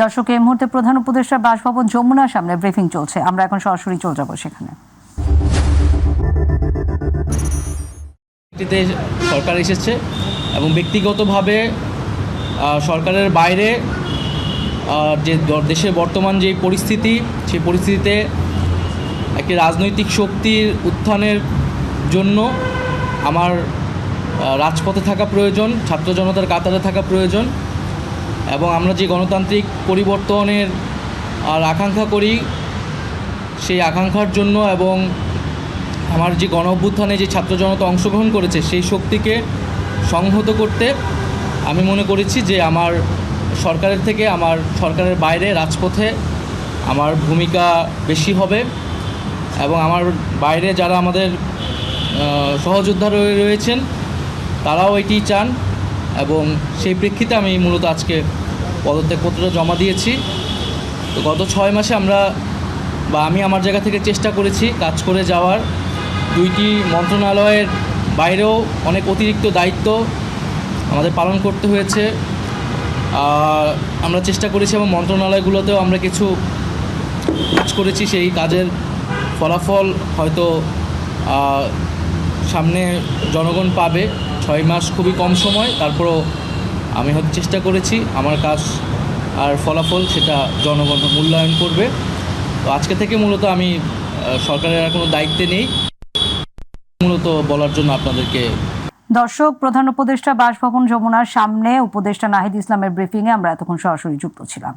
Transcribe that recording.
দর্শক, এই মুহূর্তে প্রধান উপদেষ্টা বাসভবন যমুনার সামনে ব্রিফিং চলছে। আমরা এখন সরাসরি চলে যাব সেখানে। সরকার এসেছে এবং ব্যক্তিগতভাবে সরকারের বাইরে যে দেশের বর্তমান যে পরিস্থিতি, সেই পরিস্থিতিতে একটি রাজনৈতিক শক্তির উত্থানের জন্য আমার রাজপথে থাকা প্রয়োজন, ছাত্র জনতার কাতারে থাকা প্রয়োজন এবং আমরা যে গণতান্ত্রিক পরিবর্তনের আকাঙ্ক্ষা করি, সেই আকাঙ্ক্ষার জন্য এবং আমার যে গণ অভ্যুত্থানে যে ছাত্র জনতা অংশগ্রহণ করেছে সেই শক্তিকে সংহত করতে আমি মনে করেছি যে আমার সরকারের থেকে আমার সরকারের বাইরে রাজপথে আমার ভূমিকা বেশি হবে এবং আমার বাইরে যারা আমাদের সহযোদ্ধা রয়েছেন তারাও এটি চান এবং সেই প্রেক্ষিতে আমি মূলত আজকে পদত্যাগপত্রটা জমা দিয়েছি। তো গত 6 মাসে আমি আমার জায়গা থেকে চেষ্টা করেছি কাজ করে যাওয়ার। 2টি মন্ত্রণালয়ের বাইরেও অনেক অতিরিক্ত দায়িত্ব আমাদের পালন করতে হয়েছে। আমরা চেষ্টা করেছি এবং মন্ত্রণালয়গুলোতেও আমরা কিছু কাজ করেছি। সেই কাজের ফলাফল হয়তো সামনে জনগণ পাবে। 6 মাস খুবই কম সময়, তারপরও আমি হয়তো চেষ্টা করেছি, আমার কাজ আর ফলাফল সেটা জনগণ মূল্যায়ন করবে। তো আজকে থেকে মূলত আমি সরকারের আর কোনো দায়িত্বে নেই, মূলত বলার জন্য আপনাদেরকে। দর্শক, প্রধান উপদেষ্টা বাসভবন যমুনার সামনে উপদেষ্টা নাহিদ ইসলামের ব্রিফিংয়ে আমরা এতক্ষণ সরাসরি যুক্ত ছিলাম।